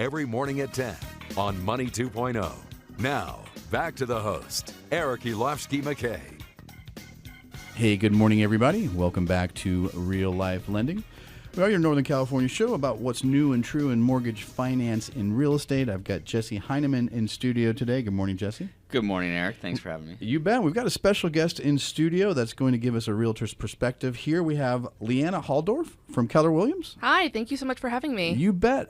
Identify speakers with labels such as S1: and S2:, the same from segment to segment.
S1: every morning at 10 on Money 2.0. Now, back to the host, Eric Elofsky McKay.
S2: Hey, good morning, everybody. Welcome back to Real Life Lending. We are your Northern California show about what's new and true in mortgage finance and real estate. I've got Jesse Heineman in studio today. Good morning, Jesse.
S3: Good morning, Eric. Thanks for having me.
S2: You bet. We've got a special guest in studio that's going to give us a realtor's perspective. Here we have Leanna Halldorf from Keller Williams.
S4: Hi, thank you so much for having me.
S2: You bet.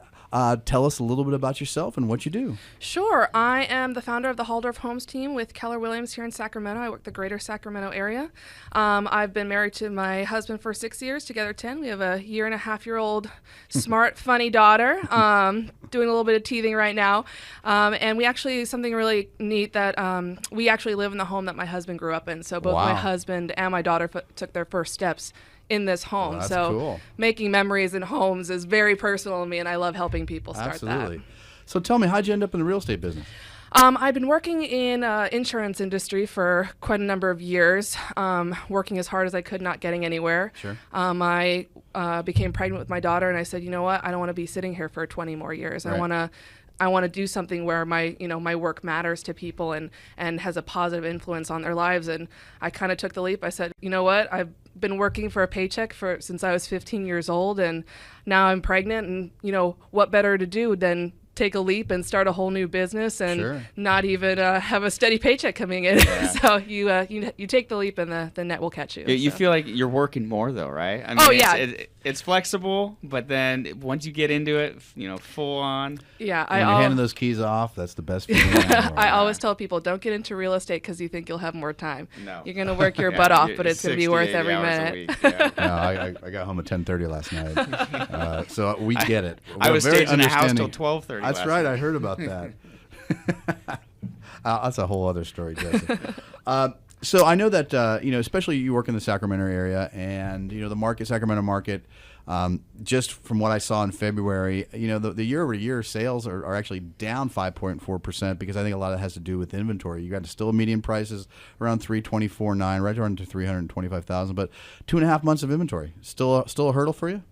S2: Tell us a little bit about yourself and what you do.
S4: Sure. I am the founder of the Halldorf Homes team with Keller Williams here in Sacramento. I work the greater Sacramento area. I've been married to my husband for 6 years, together 10. We have a 1.5-year-old smart, funny daughter, doing a little bit of teething right now. And we actually, something really neat that we actually live in the home that my husband grew up in. So both my husband and my daughter took their first steps in this home.
S2: Well, that's
S4: so
S2: cool.
S4: Making memories in homes is very personal to me, and I love helping people start
S2: Absolutely.
S4: that.
S2: So tell me, how'd you end up in the real estate business?
S4: I've been working in insurance industry for quite a number of years, working as hard as I could, not getting anywhere.
S2: Sure.
S4: I became pregnant with my daughter, and I said, you know what, I don't want to be sitting here for 20 more years.
S2: Right.
S4: I want to do something where my work matters to people and has a positive influence on their lives. And I kind of took the leap. I said, you know what, I've been working for a paycheck since I was 15 years old, and now I'm pregnant, and what better to do than take a leap and start a whole new business and not even have a steady paycheck coming in. Yeah. So you take the leap and the net will catch you.
S3: You feel like you're working more though, right? I mean, it's flexible, but then once you get into it, full on.
S4: Yeah,
S2: when you're handing those keys off, that's the best feeling.
S4: I always tell people, don't get into real estate because you think you'll have more time.
S3: No.
S4: You're going to work your butt off, but it's going to be worth every minute.
S2: No, I got home at 10:30 last night, so we get it.
S3: I was staging in a house till 12:30.
S2: That's right. I heard about that. That's a whole other story, Jesse. So I know that especially you work in the Sacramento area, and the Sacramento market. Just from what I saw in February, the year-over-year sales are actually down 5.4% because I think a lot of it has to do with inventory. You got still median prices around $324,900, right around to $325,000, but 2.5 months of inventory. Still a hurdle for you?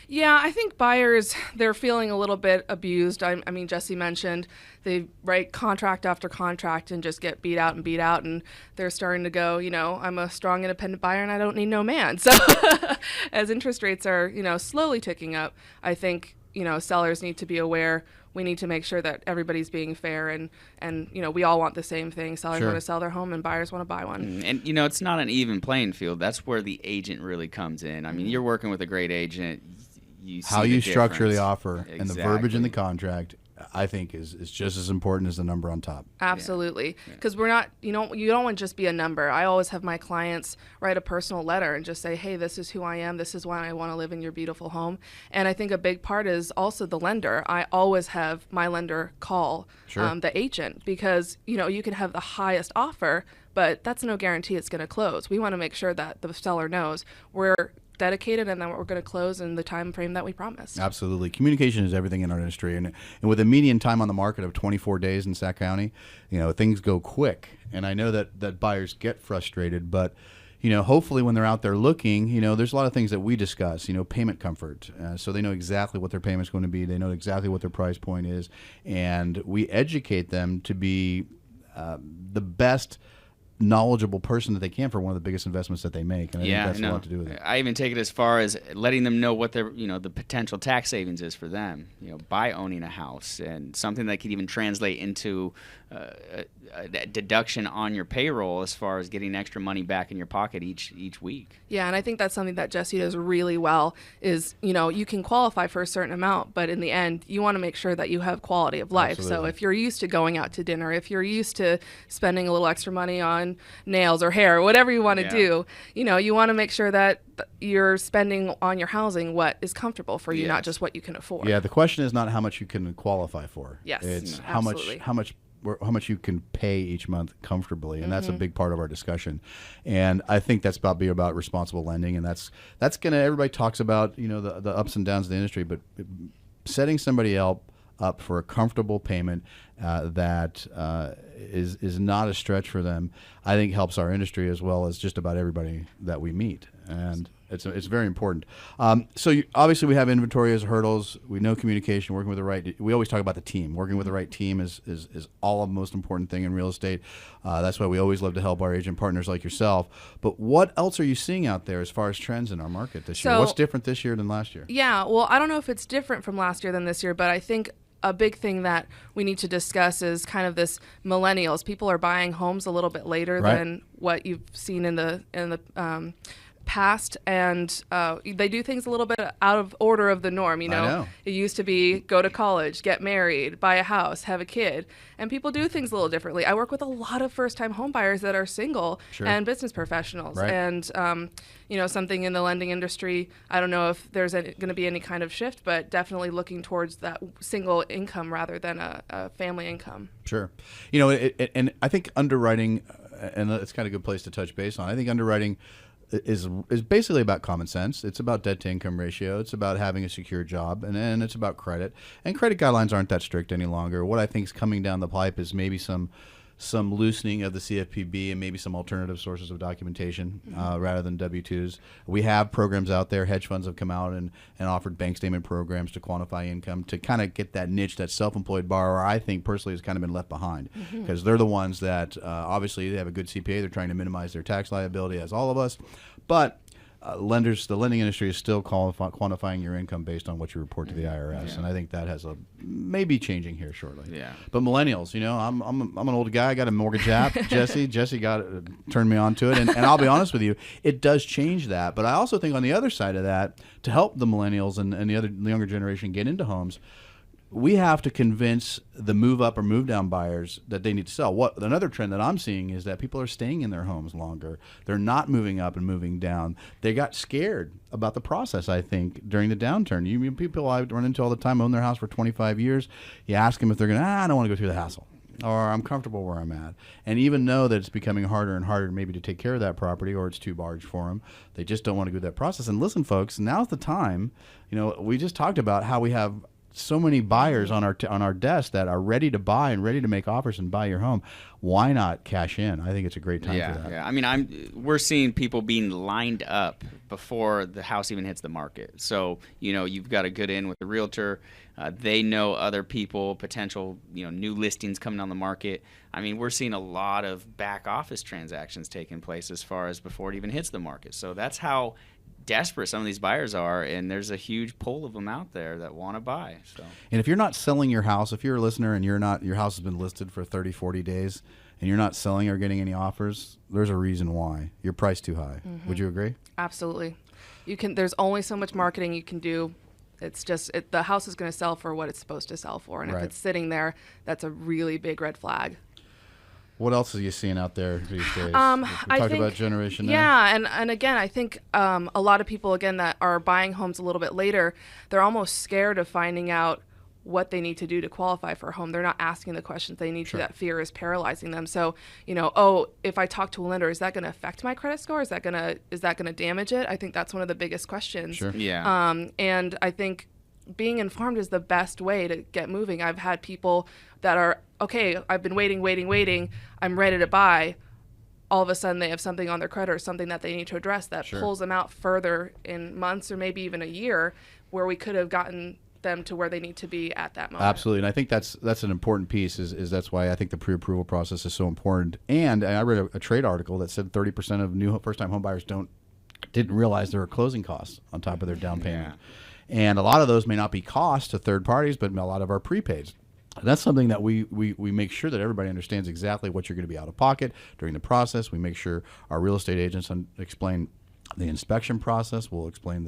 S4: Yeah, I think buyers, they're feeling a little bit abused. I mean, Jesse mentioned they write contract after contract and just get beat out, and they're starting to go, I'm a strong independent buyer and I don't need no man. So as interest rates are, slowly ticking up, I think, sellers need to be aware. We need to make sure that everybody's being fair and we all want the same thing. Sellers want to sell their home and buyers want to buy one.
S3: And, it's not an even playing field. That's where the agent really comes in. I mean, you're working with a great agent.
S2: How you structure the offer and the verbiage in the contract, I think, is just as important as the number on top.
S4: Absolutely. Because we're not, you don't want to just be a number. I always have my clients write a personal letter and just say, hey, this is who I am. This is why I want to live in your beautiful home. And I think a big part is also the lender. I always have my lender call the agent because, you can have the highest offer, but that's no guarantee it's going to close. We want to make sure that the seller knows we're dedicated and then we're going to close in the time frame that we promised.
S2: Absolutely. Communication is everything in our industry. And with a median time on the market of 24 days in Sac County, things go quick. And I know that buyers get frustrated, but hopefully when they're out there looking, there's a lot of things that we discuss, payment comfort. So they know exactly what their payment's going to be. They know exactly what their price point is. And we educate them to be the best knowledgeable person that they can for one of the biggest investments that they make. And I think that's a lot to do with it.
S3: I even take it as far as letting them know what their, the potential tax savings is for them, by owning a house, and something that could even translate into a deduction on your payroll as far as getting extra money back in your pocket each week.
S4: Yeah, and I think that's something that Jesse does really well is, you can qualify for a certain amount, but in the end, you want to make sure that you have quality of life.
S2: Absolutely.
S4: So if you're used to going out to dinner, if you're used to spending a little extra money on nails or hair, or whatever you want to do, you want to make sure that you're spending on your housing what is comfortable for you, not just what you can afford.
S2: Yeah, the question is not how much you can qualify for.
S4: Yes,
S2: it's
S4: absolutely.
S2: how much you can pay each month comfortably, and that's a big part of our discussion. And I think that's about responsible lending, and that's gonna, everybody talks about the ups and downs of the industry, but setting somebody up for a comfortable payment that is not a stretch for them, I think helps our industry as well as just about everybody that we meet. And it's very important. Obviously we have inventory as hurdles. We know communication, working with the right. We always talk about the team. Working with the right team is all of the most important thing in real estate. That's why we always love to help our agent partners like yourself. But what else are you seeing out there as far as trends in our market this year? What's different this year than last year?
S4: Yeah, well, I don't know if it's different from last year than this year, but I think a big thing that we need to discuss is kind of this millennials. People are buying homes a little bit later than what you've seen in the past, and they do things a little bit out of order of the norm. You know, it used to be go to college, get married, buy a house, have a kid, and people do things a little differently. I work with a lot of first-time home buyers that are single and business professionals, and you know, something in the lending industry. I don't know if there's going to be any kind of shift, but definitely looking towards that single income rather than a family income.
S2: Sure, you know, and I think underwriting, and it's kind of a good place to touch base on. I think underwriting is basically about common sense. It's about debt to income ratio. It's about having a secure job, and then it's about credit. And credit guidelines aren't that strict any longer. What I think is coming down the pipe is maybe some loosening of the CFPB and maybe some alternative sources of documentation rather than W-2s. We have programs out there. Hedge funds have come out and offered bank statement programs to quantify income to kind of get that niche, that self-employed borrower, I think personally has kind of been left behind because they're the ones that obviously they have a good CPA. They're trying to minimize their tax liability as all of us. But the lending industry is still quantifying your income based on what you report to the IRS, and I think that has maybe changing here shortly. Yeah. But millennials, you know, I'm an old guy. I got a mortgage app. Jesse turned me on to it, and I'll be honest with you, it does change that. But I also think on the other side of that, to help the millennials and the younger generation get into homes, we have to convince the move up or move down buyers that they need to sell. Another trend that I'm seeing is that people are staying in their homes longer. They're not moving up and moving down. They got scared about the process, I think, during the downturn. People I run into all the time own their house for 25 years. You ask them if they're going to, I don't want to go through the hassle, or I'm comfortable where I'm at. And even know that it's becoming harder and harder maybe to take care of that property, or it's too large for them, they just don't want to go through that process. And listen, folks, now's the time. You know, we just talked about how we have so many buyers on our desk that are ready to buy and ready to make offers and buy your home. Why not cash in? I think it's a great time for that.
S3: Yeah, I mean, we're seeing people being lined up before the house even hits the market. So, you know, you've got a good in with the realtor. They know other people, potential, you know, new listings coming on the market. I mean, we're seeing a lot of back office transactions taking place as far as before it even hits the market. So that's how desperate some of these buyers are, and there's a huge pool of them out there that want to buy. So,
S2: and if you're not selling your house, if you're a listener and your house has been listed for 30, 40 days and you're not selling or getting any offers, there's a reason why. You're priced too high. Would you agree?
S4: Absolutely. There's only so much marketing you can do. It's just the house is going to sell for what it's supposed to sell for, and if it's sitting there, that's a really big red flag.
S2: What else are you seeing out there these days? We
S4: talked
S2: about Generation X.
S4: Yeah, and again, I think a lot of people, again, that are buying homes a little bit later, they're almost scared of finding out what they need to do to qualify for a home. They're not asking the questions they need to. That fear is paralyzing them. So, you know, if I talk to a lender, is that going to affect my credit score? Is that going to damage it? I think that's one of the biggest questions.
S2: Sure.
S3: Yeah.
S4: And I think being informed is the best way to get moving. I've had people that are, okay, I've been waiting, I'm ready to buy. All of a sudden they have something on their credit or something that they need to address that pulls them out further in months or maybe even a year, where we could have gotten them to where they need to be at that moment.
S2: Absolutely. And I think that's an important piece is that's why I think the pre-approval process is so important. And I read a trade article that said 30% of new first-time home buyers didn't realize there were closing costs on top of their down payment. And a lot of those may not be costs to third parties, but a lot of our prepaids. And that's something that we make sure that everybody understands exactly what you're going to be out of pocket during the process. We make sure our real estate agents explain the inspection process. We'll explain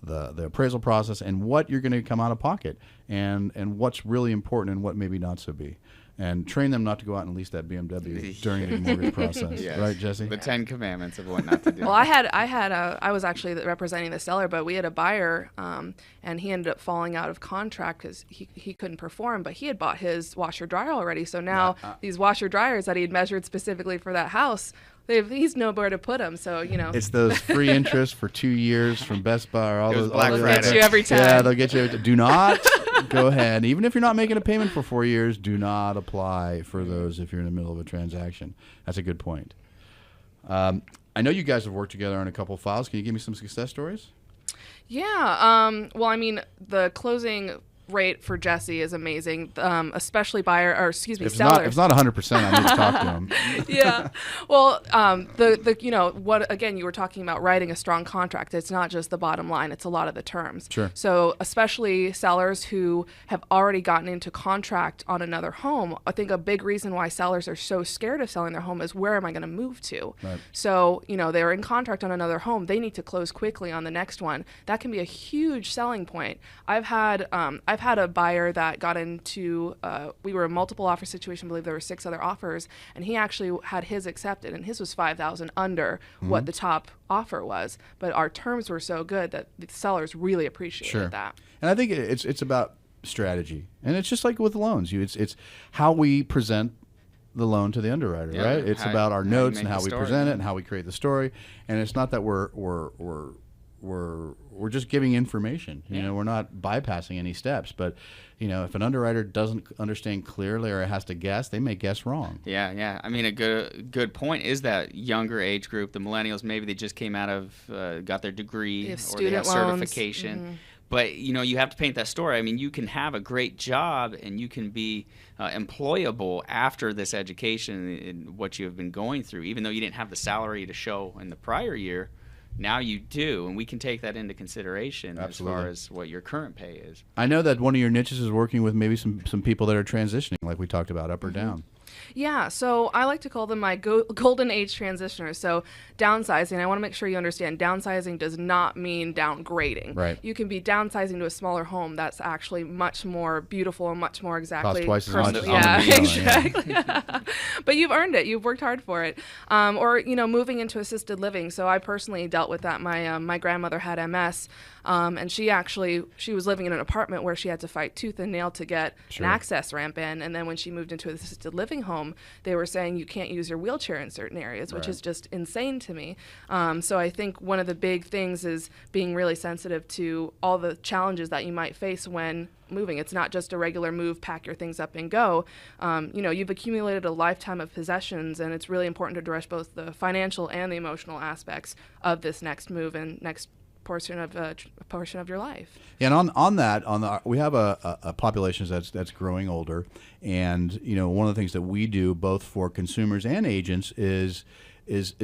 S2: the appraisal process and what you're going to come out of pocket and what's really important and what maybe not so be. And train them not to go out and lease that BMW during the mortgage process. Yes. Right, Jesse?
S3: The 10 commandments of what not to do.
S4: Well, I was actually representing the seller, but we had a buyer, and he ended up falling out of contract because he couldn't perform, but he had bought his washer dryer already. So now these washer dryers that he had measured specifically for that house, he's nowhere to put them. So, you know.
S2: It's those free interest for 2 years from Best Buy or all those.
S3: Black Friday.
S4: They'll get you every time.
S2: Yeah, they'll get you. Do not go ahead. Even if you're not making a payment for 4 years, do not apply for those if you're in the middle of a transaction. That's a good point. I know you guys have worked together on a couple of files. Can you give me some success stories?
S4: Yeah. Well, I mean, the closing rate for Jesse is amazing, especially sellers.
S2: If it's not 100%, I need to talk to him.
S4: Yeah. Well, what again? You were talking about writing a strong contract. It's not just the bottom line; it's a lot of the terms.
S2: Sure.
S4: So, especially sellers who have already gotten into contract on another home, I think a big reason why sellers are so scared of selling their home is where am I going to move to?
S2: Right.
S4: So, they're in contract on another home. They need to close quickly on the next one. That can be a huge selling point. I've had a buyer that got into, we were a multiple offer situation. I believe there were 6 other offers, and he actually had his accepted, and his was $5,000 under what the top offer was. But our terms were so good that the sellers really appreciated that.
S2: And I think it's about strategy, and it's just like with loans. It's how we present the loan to the underwriter, right? It's about our notes and how we present it and how we create the story. And it's not that we're just giving information. We're not bypassing any steps. But if an underwriter doesn't understand clearly or has to guess, they may guess wrong.
S3: Yeah. I mean, a good point is that younger age group, the millennials, maybe they just came out of got their degree or they have certification. Mm-hmm. But you have to paint that story. I mean, you can have a great job and you can be employable after this education and what you have been going through, even though you didn't have the salary to show in the prior year. Now you do, and we can take that into consideration. Absolutely. As far as what your current pay is.
S2: I know that one of your niches is working with maybe some people that are transitioning, like we talked about, up or down.
S4: Yeah, so I like to call them my golden age transitioners. So downsizing, I want to make sure you understand, downsizing does not mean downgrading.
S2: Right.
S4: You can be downsizing to a smaller home that's actually much more beautiful and much more exactly.
S2: Costs twice as much.
S4: Yeah, exactly. But you've earned it. You've worked hard for it. Or moving into assisted living. So I personally dealt with that. My grandmother had MS. And she was living in an apartment where she had to fight tooth and nail to get an access ramp in. And then when she moved into an assisted living home, they were saying you can't use your wheelchair in certain areas, which is just insane to me. So I think one of the big things is being really sensitive to all the challenges that you might face when moving. It's not just a regular move, pack your things up and go. You've accumulated a lifetime of possessions, and it's really important to address both the financial and the emotional aspects of this next move and next portion of your life.
S2: And on that, we have a population that's growing older, and one of the things that we do both for consumers and agents is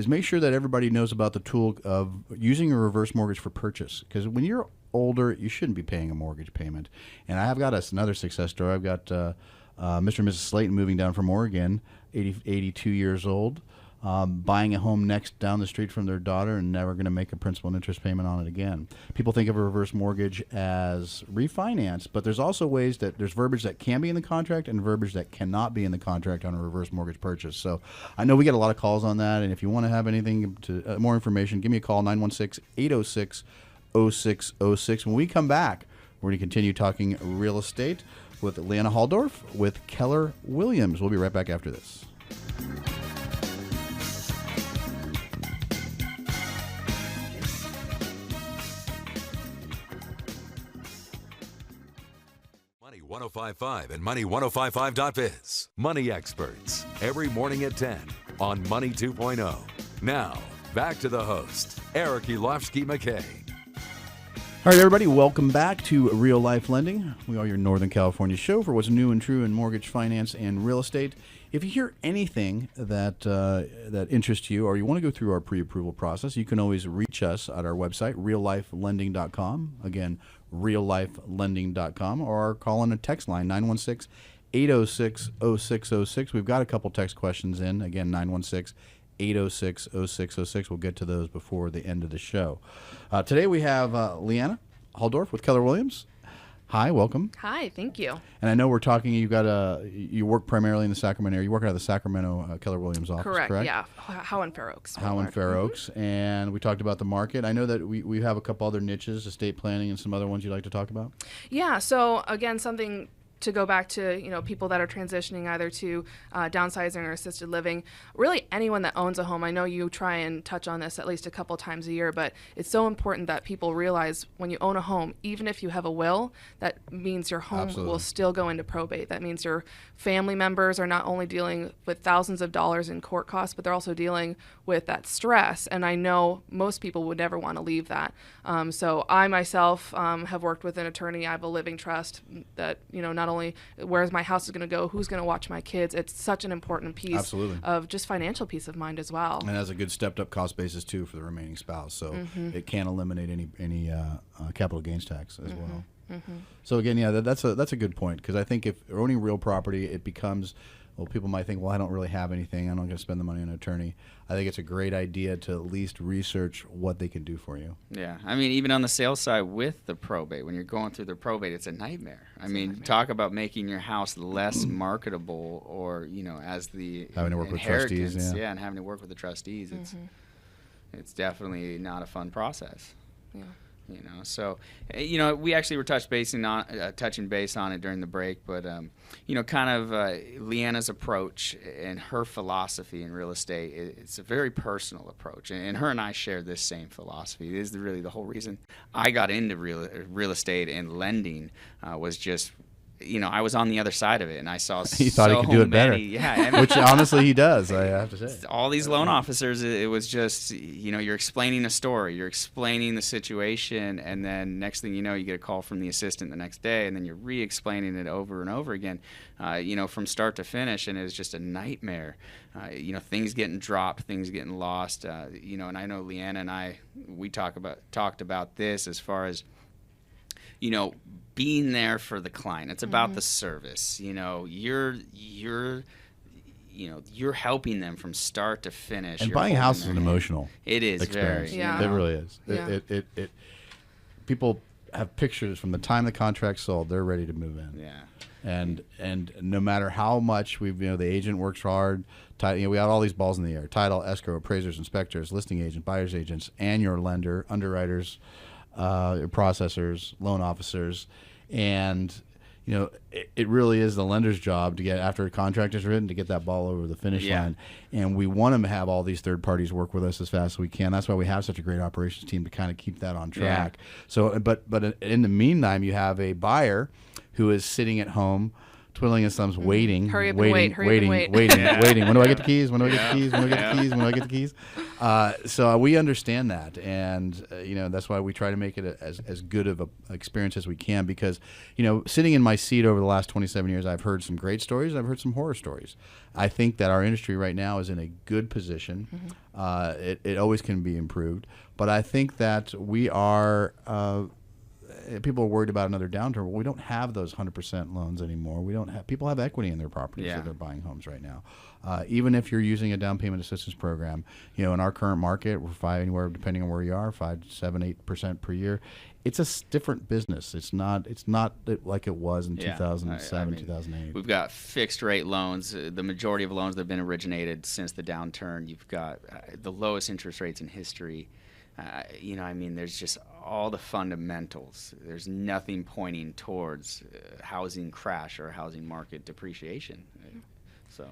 S2: make sure that everybody knows about the tool of using a reverse mortgage for purchase. Because when you're older, you shouldn't be paying a mortgage payment. And I have got another success story. I've got Mr. and Mrs. Slayton moving down from Oregon, 82 years old. Buying a home next down the street from their daughter and never going to make a principal and interest payment on it again. People think of a reverse mortgage as refinance, but there's also there's verbiage that can be in the contract and verbiage that cannot be in the contract on a reverse mortgage purchase. So I know we get a lot of calls on that, and if you want to have anything more information, give me a call, 916-806-0606. When we come back, we're going to continue talking real estate with Leanna Halldorf with Keller Williams. We'll be right back after this.
S1: Money 1055 and Money1055.biz. Money experts every morning at 10 on Money 2.0. Now, back to the host, Eric Elofsky McKay.
S2: All right, everybody, welcome back to Real Life Lending. We are your Northern California show for what's new and true in mortgage, finance, and real estate. If you hear anything that interests you or you want to go through our pre-approval process, you can always reach us at our website, reallifelending.com. Again, reallifelending.com, or call on a text line, 916-806-0606. We've got a couple text questions in. Again, 916-806-0606. We'll get to those before the end of the show. Today we have Leanna Halldorf with Keller Williams. Hi, welcome.
S4: Hi, thank you.
S2: And I know we're talking. You work primarily in the Sacramento area. You work out of the Sacramento Keller Williams office, correct?
S4: Yeah. Howe and Fair Oaks.
S2: Howe and Fair Oaks, and we talked about the market. I know that we have a couple other niches, estate planning, and some other ones you'd like to talk about.
S4: Yeah. So again, something to go back to, people that are transitioning either to downsizing or assisted living, really anyone that owns a home, I know you try and touch on this at least a couple times a year, but it's so important that people realize when you own a home, even if you have a will, that means your home
S2: Absolutely.
S4: will still go into probate. That means your family members are not only dealing with thousands of dollars in court costs, but they're also dealing with that stress. And I know most people would never want to leave that. So I myself have worked with an attorney. I have a living trust that, not only where's my house is going to go, who's going to watch my kids. It's such an important piece
S2: Absolutely.
S4: of just financial peace of mind as well.
S2: And has a good stepped up cost basis too for the remaining spouse, so it can eliminate any capital gains tax as well. So again, yeah, that's a good point, because I think if owning real property, it becomes, well, people might think, well, I don't really have anything, I'm not going to spend the money on an attorney. I think it's a great idea to at least research what they can do for you.
S3: Yeah, I mean, even on the sales side with the probate, when you're going through the probate, it's a nightmare. Talk about making your house less marketable, or as the
S2: Having to work with
S3: inheritance,
S2: trustees, yeah.
S3: and having to work with the trustees. It's definitely not a fun process.
S4: Yeah.
S3: So we actually were touching base on it during the break, but Leanna's approach and her philosophy in real estate, it's a very personal approach, and her and I share this same philosophy. This is really the whole reason I got into real estate and lending, was just, I was on the other side of it, and I saw
S2: He thought he could do it better. Which honestly he does, I have to say.
S3: All these loan officers, it was just, you're explaining a story, you're explaining the situation, and then next thing you know, you get a call from the assistant the next day, and then you're re-explaining it over and over again, from start to finish, and it was just a nightmare. Things getting dropped, things getting lost, and I know Leanna and I, we talked about this as far as, being there for the client. It's about the service. You're helping them from start to finish.
S2: And
S3: You're
S2: buying a house is
S3: holding
S2: an
S3: their hand.
S2: emotional
S3: It is
S2: experience.
S3: very.
S4: Yeah.
S2: It really is.
S4: Yeah.
S2: It people have pictures from the time the contract's sold, they're ready to move in.
S3: Yeah.
S2: And no matter how much the agent works hard, we got all these balls in the air: title, escrow, appraisers, inspectors, listing agent, buyer's agents, and your lender, underwriters, processors, loan officers, and it really is the lender's job to get, after a contract is written, to get that ball over the finish line. And we want them to have all these third parties work with us as fast as we can. That's why we have such a great operations team to kind of keep that on track. So, but in the meantime, you have a buyer who is sitting at home, twiddling his thumbs, waiting.
S4: Hurry up and
S2: waiting,
S4: wait, hurry up
S2: waiting,
S4: and wait.
S2: waiting. When do I get the keys? When do I get the keys? When do I get the keys? When do I get the keys? So we understand that, and that's why we try to make it as good of an experience as we can, because sitting in my seat over the last 27 years, I've heard some great stories, I've heard some horror stories. I think that our industry right now is in a good position. It always can be improved, but I think that we are. People are worried about another downturn. Well, we don't have those 100% loans anymore. People have equity in their properties that they're buying homes right now. Even if you're using a down payment assistance program, in our current market, we're anywhere, depending on where you are, 5, 7, 8% per year. It's a different business. It's not like it was in 2007, 2008.
S3: We've got fixed rate loans. The majority of loans that have been originated since the downturn. You've got the lowest interest rates in history. There's just all the fundamentals. There's nothing pointing towards housing crash or housing market depreciation. So.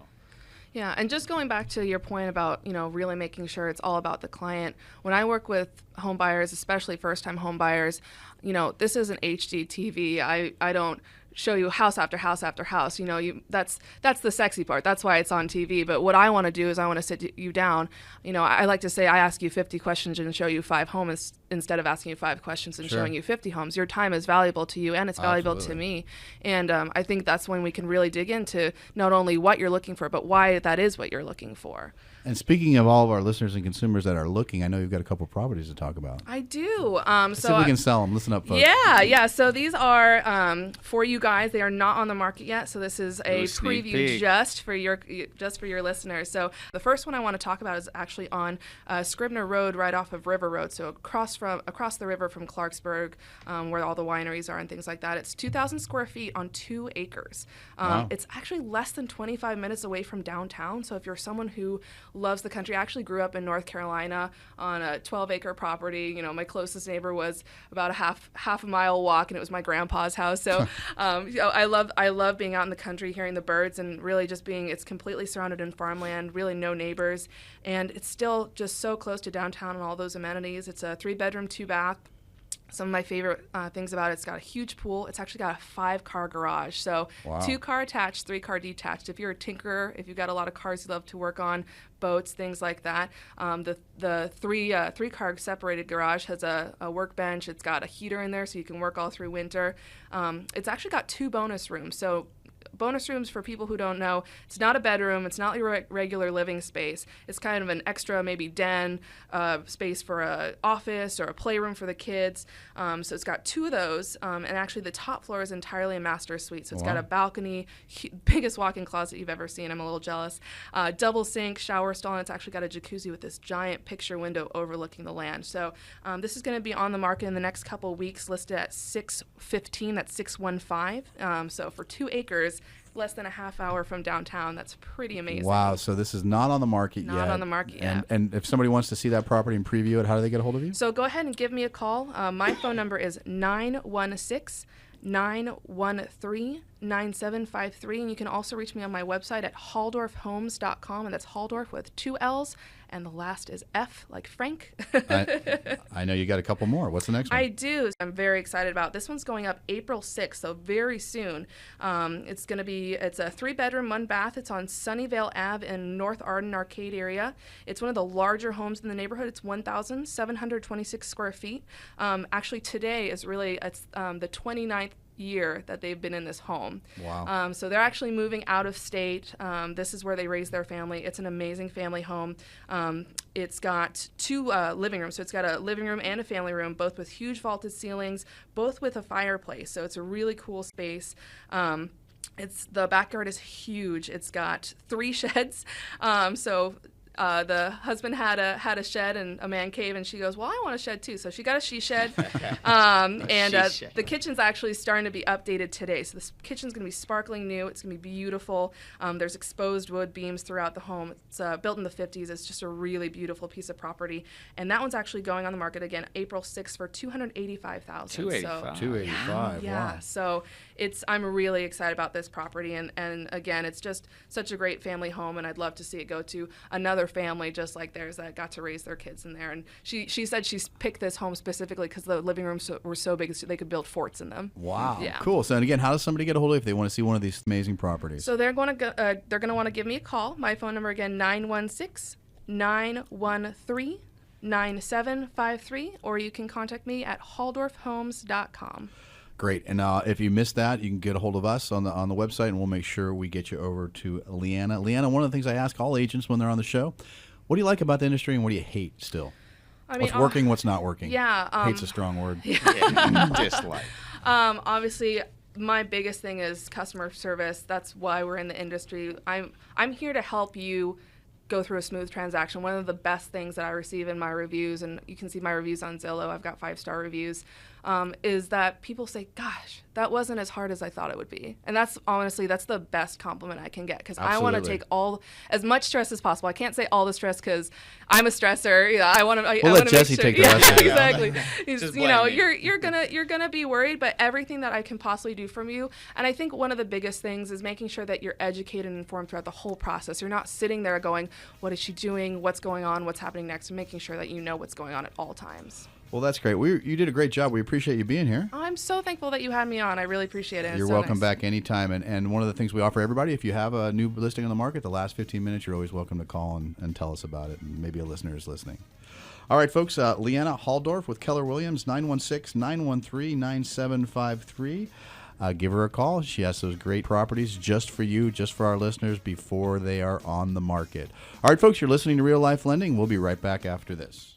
S4: Yeah, and just going back to your point about, really making sure it's all about the client. When I work with home buyers, especially first-time home buyers, this isn't HGTV. I don't show you house after house after house. That's the sexy part. That's why it's on TV. But what I want to do is I want to sit you down. I like to say I ask you 50 questions and show you 5 homes instead of asking you 5 questions and showing you 50 homes. Your time is valuable to you, and it's valuable to me. And I think that's when we can really dig into not only what you're looking for, but why that is what you're looking for.
S2: And speaking of all of our listeners and consumers that are looking, I know you've got a couple properties to talk about.
S4: I do.
S2: See if we can sell them. Listen up, folks.
S4: Yeah. So these are for you guys. They are not on the market yet. So this is a preview just for your listeners. So the first one I want to talk about is actually on Scribner Road, right off of River Road. So across across the river from Clarksburg, where all the wineries are and things like that. It's 2,000 square feet on 2 acres.
S2: Wow.
S4: It's actually less than 25 minutes away from downtown. So if you're someone who loves the country, I actually grew up in North Carolina on a 12-acre property. You know, my closest neighbor was about a half a mile walk, and it was my grandpa's house. So you know, I love being out in the country, hearing the birds, and really just it's completely surrounded in farmland, really no neighbors, and it's still just so close to downtown and all those amenities. It's a 3-bedroom, 2-bath. Some of my favorite things about it's got a huge pool. It's actually got a 5-car garage. So
S2: Wow.
S4: 2-car attached, 3-car detached. If you're a tinkerer, if you've got a lot of cars you love to work on, boats, things like that. The 3-car separated garage has a workbench. It's got a heater in there so you can work all through winter. It's actually got 2 bonus rooms. So bonus rooms, for people who don't know, it's not a bedroom, it's not your regular living space. It's kind of an extra maybe den, space for a office or a playroom for the kids. So it's got 2 of those, and actually the top floor is entirely a master suite. So it's got a balcony, biggest walk-in closet you've ever seen. I'm a little jealous. Double sink, shower stall, and it's actually got a jacuzzi with this giant picture window overlooking the land. So this is going to be on the market in the next couple of weeks, listed at $615. That's 615. So for 2 acres, less than a half hour from downtown. That's pretty amazing.
S2: Wow. So this is not on the market yet.
S4: Not on the market yet.
S2: And if somebody wants to see that property and preview it, how do they get a hold of you?
S4: So go ahead and give me a call. My phone number is 916-913-9753. And you can also reach me on my website at halldorfhomes.com. And that's Halldorf with 2 L's. And the last is F, like Frank.
S2: I know you got a couple more. What's the next one?
S4: I do. I'm very excited about this. One's going up April 6th, so very soon. It's a 3-bedroom, 1-bath. It's on Sunnyvale Ave in North Arden Arcade area. It's one of the larger homes in the neighborhood. It's 1,726 square feet. Actually, today is the 29th year that they've been in this home.
S2: Wow.
S4: So they're actually moving out of state. This is where they raise their family. It's an amazing family home. It's got 2 living rooms. So it's got a living room and a family room, both with huge vaulted ceilings, both with a fireplace. So it's a really cool space. The backyard is huge. It's got 3 sheds. The husband had a shed and a man cave, and she goes, well, I want a shed too. So she got a she shed. The kitchen's actually starting to be updated today. So this kitchen's going to be sparkling new. It's going to be beautiful. There's exposed wood beams throughout the home. It's built in the 50s. It's just a really beautiful piece of property. And that one's actually going on the market again April 6th for $285,000.
S2: $285.
S4: Yeah.
S2: Wow.
S4: So I'm really excited about this property. And again, it's just such a great family home, and I'd love to see it go to another family just like theirs that got to raise their kids in there. And she said she's picked this home specifically because the living rooms were so big so they could build forts in them.
S2: Wow.
S4: Yeah.
S2: Cool. So, and again, how does somebody get a hold of you if they want to see one of these amazing properties?
S4: So they're going to want to give me a call. My phone number again, 916-913-9753, or you can contact me at halldorfhomes.com.
S2: Great. And if you missed that, you can get a hold of us on the website, and we'll make sure we get you over to Leanna. Leanna, one of the things I ask all agents when they're on the show, what do you like about the industry and what do you hate still? What's working, what's not working?
S4: Yeah.
S2: Hate's a strong word.
S3: Dislike.
S4: Obviously, my biggest thing is customer service. That's why we're in the industry. I'm here to help you go through a smooth transaction. One of the best things that I receive in my reviews, and you can see my reviews on Zillow, I've got 5-star reviews, is that people say, gosh, that wasn't as hard as I thought it would be. And that's the best compliment I can get, because I want to take as much stress as possible. I can't say all the stress because I'm a stressor. Yeah, I want to.
S2: We'll let Jesse take the rest of it.
S4: Exactly.
S3: Just
S4: you're gonna be worried, but everything that I can possibly do from you. And I think one of the biggest things is making sure that you're educated and informed throughout the whole process. You're not sitting there going, what is she doing? What's going on? What's happening next? And making sure that you know what's going on at all times.
S2: Well, that's great. You did a great job. We appreciate you being here.
S4: I'm so thankful that you had me on. I really appreciate it.
S2: You're welcome back anytime. And one of the things we offer everybody, if you have a new listing on the market, the last 15 minutes, you're always welcome to call and tell us about it. And maybe a listener is listening. All right, folks. Leanna Halldorf with Keller Williams, 916-913-9753. Give her a call. She has those great properties just for you, just for our listeners before they are on the market. All right, folks, you're listening to Real Life Lending. We'll be right back after this.